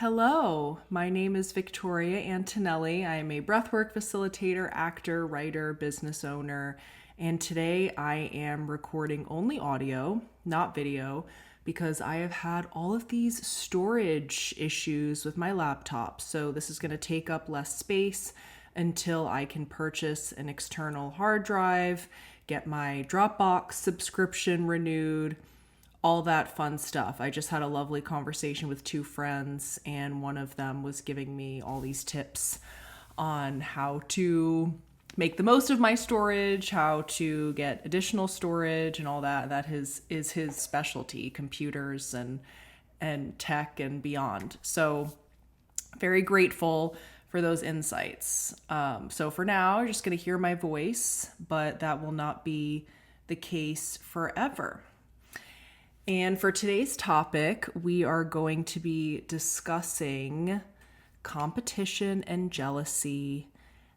Hello, my name is Victoria Antonelli. I am a breathwork facilitator, actor, writer, business owner, and today I am recording only audio, not video, because I have had all of these storage issues with my laptop. So this is going to take up less space until I can purchase an external hard drive, get my Dropbox subscription renewed, all that fun stuff. I just had a lovely conversation with two friends, and one of them was giving me all these tips on how to make the most of my storage, how to get additional storage, and all that. That is his specialty, computers and tech and beyond. So very grateful for those insights. So for now, you're just going to hear my voice, but that will not be the case forever. And for today's topic, we are going to be discussing competition and jealousy,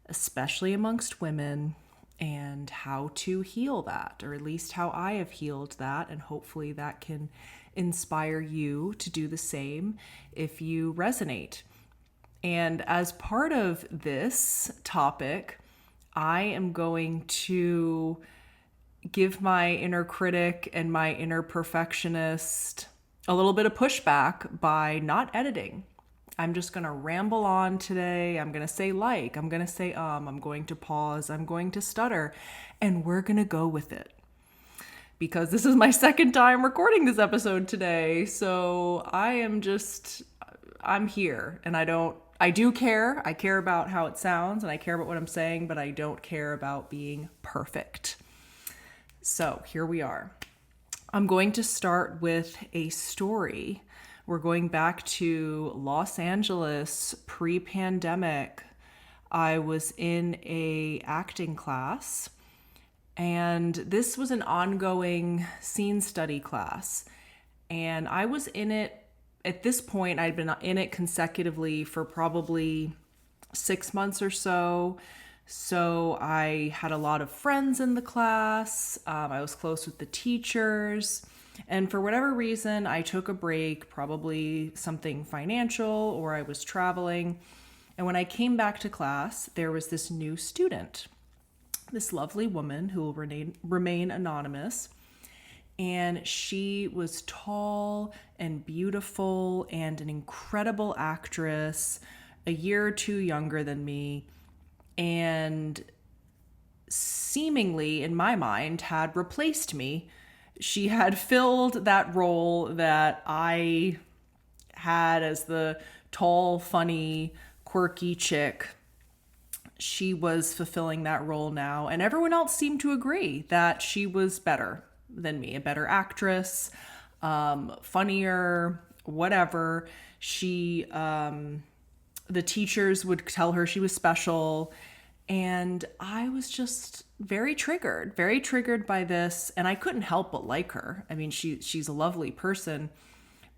especially amongst women, and how to heal that, or at least how I have healed that. And hopefully that can inspire you to do the same if you resonate. And as part of this topic, I am going to give my inner critic and my inner perfectionist a little bit of pushback by not editing. I'm just going to ramble on today. I'm going to say I'm going to say I'm going to pause, I'm going to stutter, and we're going to go with it. Because this is my second time recording this episode today. So I'm here, and I do care. I care about how it sounds and I care about what I'm saying, but I don't care about being perfect. So here we are. I'm going to start with a story. We're going back to Los Angeles pre-pandemic. I was in a acting class, and this was an ongoing scene study class. And I was in it, at this point, I'd been in it consecutively for probably 6 months or so. So I had a lot of friends in the class. I was close with the teachers. And for whatever reason, I took a break, probably something financial, or I was traveling. And when I came back to class, there was this new student, this lovely woman who will remain anonymous. And she was tall and beautiful and an incredible actress, a year or two younger than me, and seemingly, in my mind, had replaced me. She had filled that role that I had as the tall, funny, quirky chick. She was fulfilling that role now, and everyone else seemed to agree that she was better than me, a better actress, funnier, whatever. The teachers would tell her she was special. And I was just very triggered by this. And I couldn't help but like her. I mean, she's a lovely person,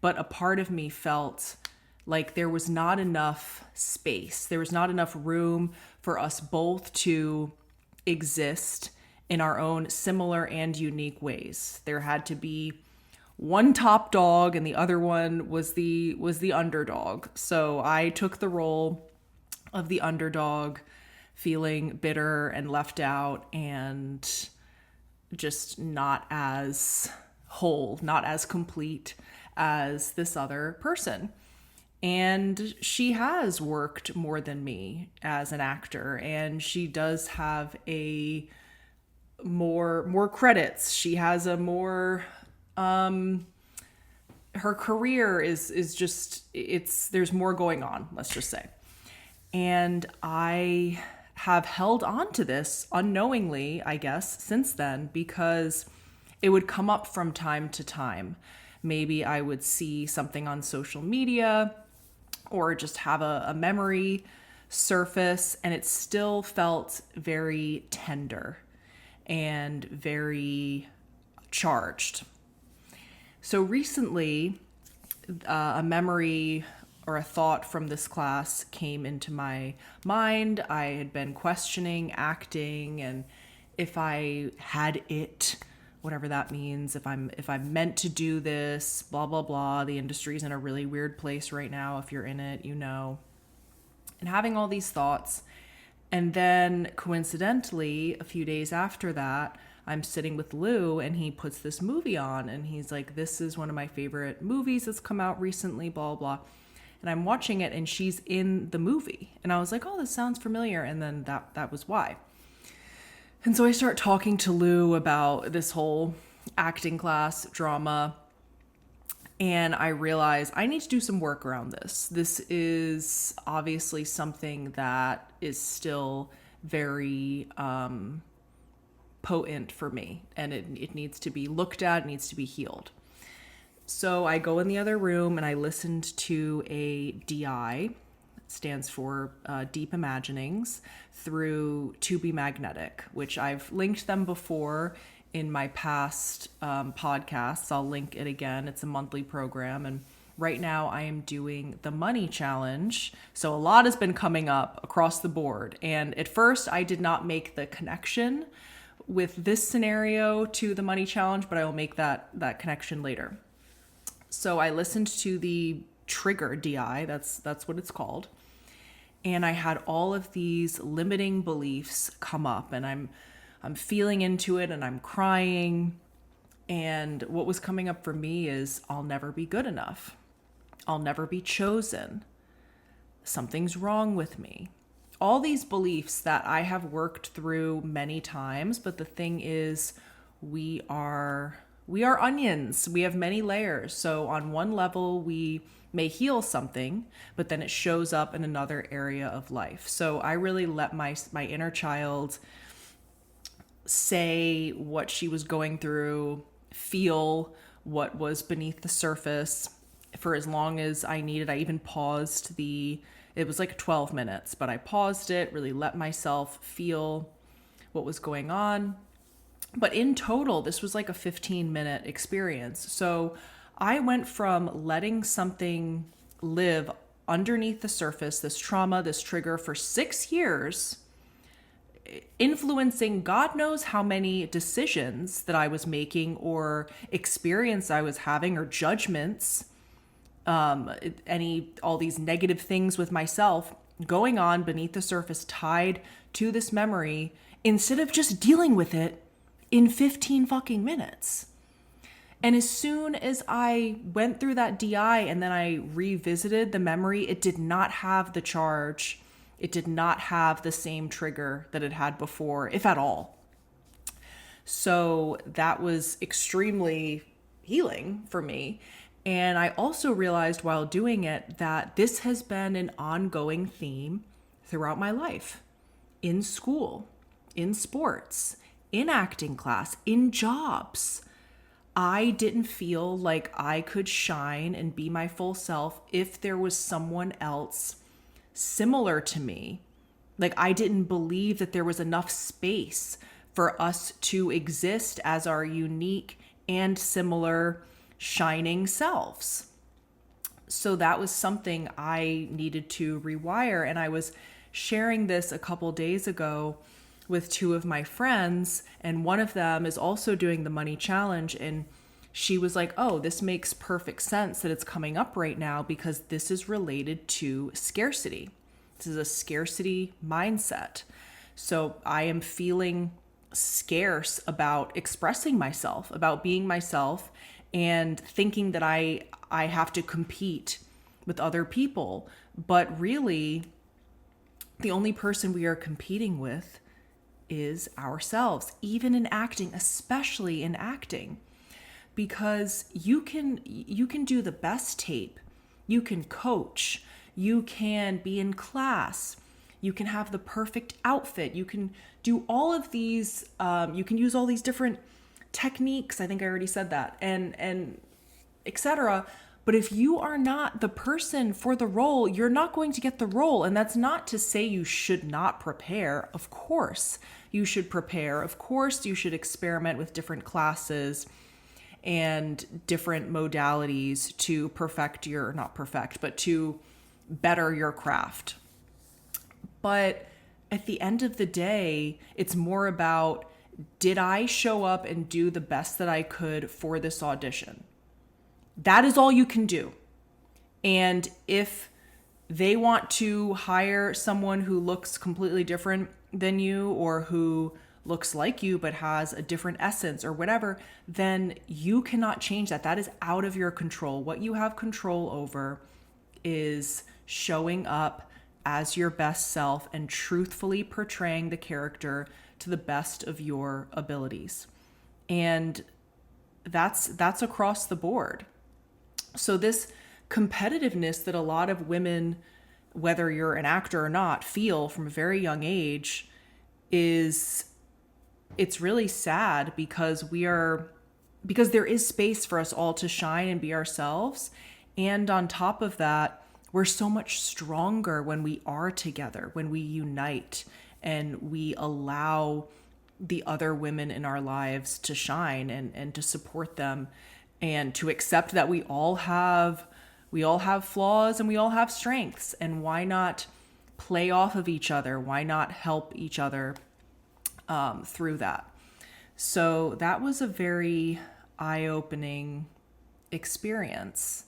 but a part of me felt like there was not enough space. There was not enough room for us both to exist in our own similar and unique ways. There had to be one top dog and the other one was the underdog. So I took the role of the underdog, feeling bitter and left out and just not as whole, not as complete as this other person. And she has worked more than me as an actor, and she does have a more credits. She has a more her career is just, there's more going on, let's just say. And I have held on to this unknowingly, I guess, since then, because it would come up from time to time. Maybe I would see something on social media or just have a memory surface, and it still felt very tender and very charged. So recently, a memory or a thought from this class came into my mind. I had been questioning acting and if I had it whatever that means. If I'm meant to do this, blah, blah, blah. The industry's in a really weird place right now. If you're in it, you know. And having all these thoughts. And then coincidentally, a few days after that, I'm sitting with Lou and he puts this movie on and he's like, this is one of my favorite movies that's come out recently, blah, blah. And I'm watching it and she's in the movie. And I was like, oh, this sounds familiar. And then that was why. And so I start talking to Lou about this whole acting class drama. And I realize I need to do some work around this. This is obviously something that is still very potent for me. And it needs to be looked at, it needs to be healed. So I go in the other room and I listened to a DI, stands for Deep Imaginings, through To Be Magnetic, which I've linked them before in my past podcasts. I'll link it again. It's a monthly program. And right now I am doing the money challenge. So a lot has been coming up across the board. And at first I did not make the connection with this scenario to the money challenge, but I will make that connection later. So I listened to the trigger DI, that's what it's called. And I had all of these limiting beliefs come up and I'm feeling into it and I'm crying. And what was coming up for me is I'll never be good enough. I'll never be chosen. Something's wrong with me. All these beliefs that I have worked through many times, but the thing is we are onions. We have many layers. So on one level, we may heal something, but then it shows up in another area of life. So I really let my inner child say what she was going through, feel what was beneath the surface for as long as I needed. I even paused it was like 12 minutes, but I paused it, really let myself feel what was going on. But in total, this was like a 15-minute experience. So I went from letting something live underneath the surface, this trauma, this trigger, for 6 years, influencing God knows how many decisions that I was making or experience I was having or judgments, all these negative things with myself going on beneath the surface tied to this memory, instead of just dealing with it in 15 fucking minutes. And as soon as I went through that DI and then I revisited the memory, it did not have the charge. It did not have the same trigger that it had before, if at all. So that was extremely healing for me. And I also realized while doing it that this has been an ongoing theme throughout my life, in school, in sports, in acting class, in jobs. I didn't feel like I could shine and be my full self if there was someone else similar to me. Like I didn't believe that there was enough space for us to exist as our unique and similar shining selves. So that was something I needed to rewire. And I was sharing this a couple days ago with two of my friends, and one of them is also doing the money challenge, and she was like, oh, this makes perfect sense that it's coming up right now because this is related to scarcity. This is a scarcity mindset. So I am feeling scarce about expressing myself, about being myself, and thinking that I have to compete with other people. But really, the only person we are competing with is ourselves, even in acting, especially in acting, because you can do the best tape, you can coach, you can be in class, you can have the perfect outfit, you can do all of these, you can use all these different techniques. I think I already said that, and etc. But if you are not the person for the role, you're not going to get the role. And that's not to say you should not prepare. Of course, you should prepare. Of course, you should experiment with different classes and different modalities to to better your craft. But at the end of the day, it's more about did I show up and do the best that I could for this audition? That is all you can do. And if they want to hire someone who looks completely different than you, or who looks like you but has a different essence or whatever, then you cannot change that. That is out of your control. What you have control over is showing up as your best self and truthfully portraying the character to the best of your abilities. And that's across the board. So this competitiveness that a lot of women, whether you're an actor or not, feel from a very young age it's really sad, because there is space for us all to shine and be ourselves. And on top of that, we're so much stronger when we are together, when we unite and we allow the other women in our lives to shine, and to support them, and to accept that we all have flaws and we all have strengths. And why not play off of each other? Why not help each other through that? So that was a very eye-opening experience.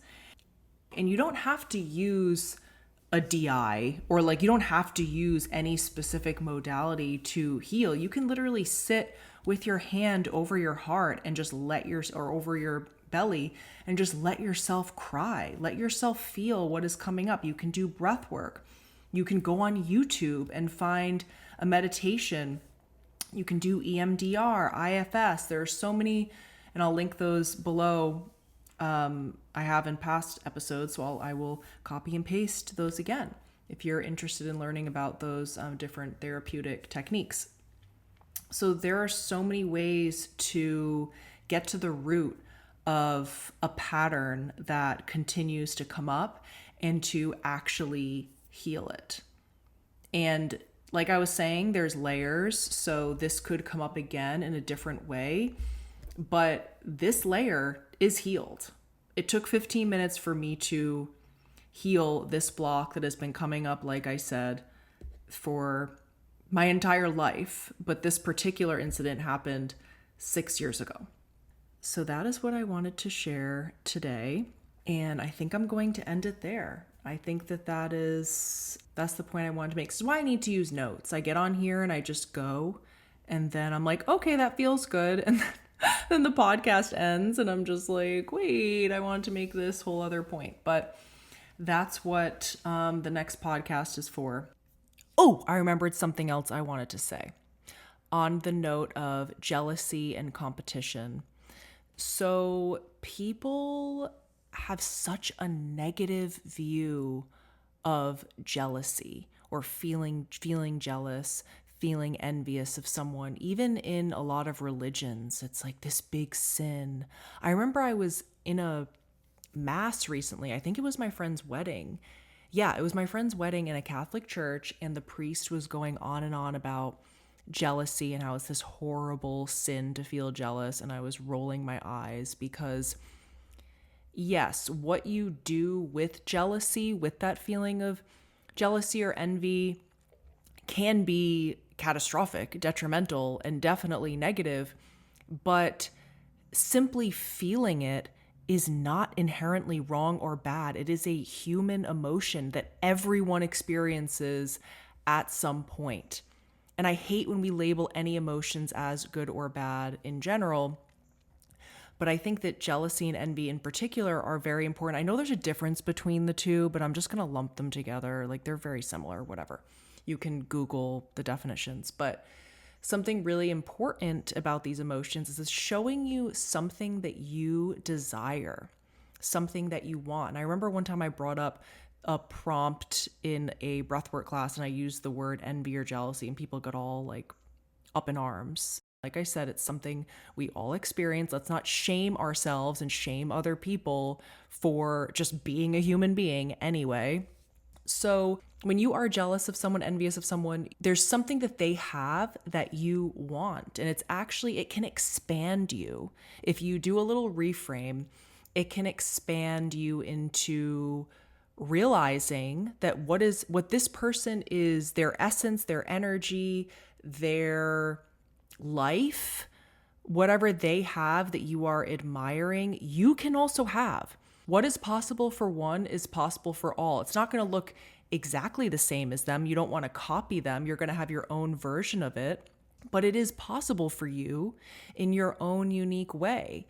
And you don't have to use a DI, or like you don't have to use any specific modality to heal. You can literally sit with your hand over your heart and just or over your belly, and just let yourself cry. Let yourself feel what is coming up. You can do breath work. You can go on YouTube and find a meditation. You can do EMDR, IFS. There are so many, and I'll link those below. I have in past episodes, so I will copy and paste those again if you're interested in learning about those different therapeutic techniques. So there are so many ways to get to the root of a pattern that continues to come up, and to actually heal it. And like I was saying, there's layers. So this could come up again in a different way, but this layer is healed. It took 15 minutes for me to heal this block that has been coming up, like I said, for my entire life. But this particular incident happened 6 years ago. So that is what I wanted to share today. And I think I'm going to end it there. I think that's the point I wanted to make. This is why I need to use notes. I get on here and I just go, and then I'm like, okay, that feels good. And then the podcast ends and I'm just like, wait, I want to make this whole other point. But that's what the next podcast is for. Oh, I remembered something else I wanted to say on the note of jealousy and competition. So people have such a negative view of jealousy, or feeling jealous, feeling envious of someone. Even in a lot of religions, it's like this big sin. I remember I was in a mass recently. I think it was my friend's wedding. Yeah, it was my friend's wedding in a Catholic church, and the priest was going on and on about jealousy and how it's this horrible sin to feel jealous. And I was rolling my eyes, because yes, what you do with jealousy, with that feeling of jealousy or envy, can be catastrophic, detrimental, and definitely negative. But simply feeling it is not inherently wrong or bad. It is a human emotion that everyone experiences at some point. And I hate when we label any emotions as good or bad in general. But I think that jealousy and envy in particular are very important. I know there's a difference between the two, but I'm just going to lump them together. Like, they're very similar, whatever. You can Google the definitions. But something really important about these emotions is it's showing you something that you desire, something that you want. And I remember one time I brought up a prompt in a breathwork class, and I used the word envy or jealousy, and people got all like up in arms. Like I said, it's something we all experience. Let's not shame ourselves and shame other people for just being a human being anyway. So when you are jealous of someone, envious of someone, there's something that they have that you want. And it can expand you. If you do a little reframe, it can expand you into realizing that what this person is, their essence, their energy, their life, whatever they have that you are admiring, you can also have. What is possible for one is possible for all. It's not going to look exactly the same as them. You don't want to copy them. You're going to have your own version of it, but it is possible for you in your own unique way.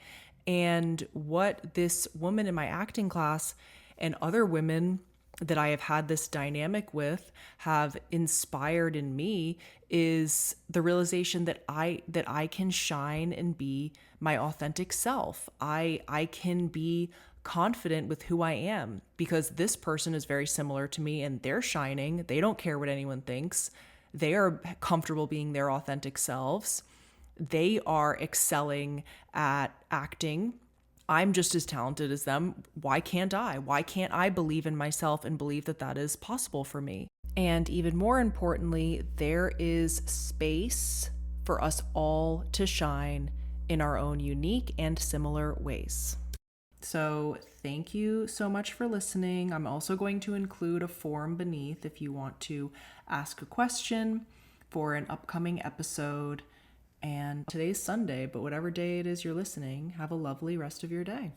And what this woman in my acting class and other women that I have had this dynamic with have inspired in me is the realization that I can shine and be my authentic self. I can be confident with who I am because this person is very similar to me and they're shining. They don't care what anyone thinks. They are comfortable being their authentic selves. They are excelling at acting. I'm just as talented as them. Why can't I? Why can't I believe in myself and believe that that is possible for me? And even more importantly, there is space for us all to shine in our own unique and similar ways. So thank you so much for listening. I'm also going to include a form beneath if you want to ask a question for an upcoming episode. And today's Sunday, but whatever day it is you're listening, have a lovely rest of your day.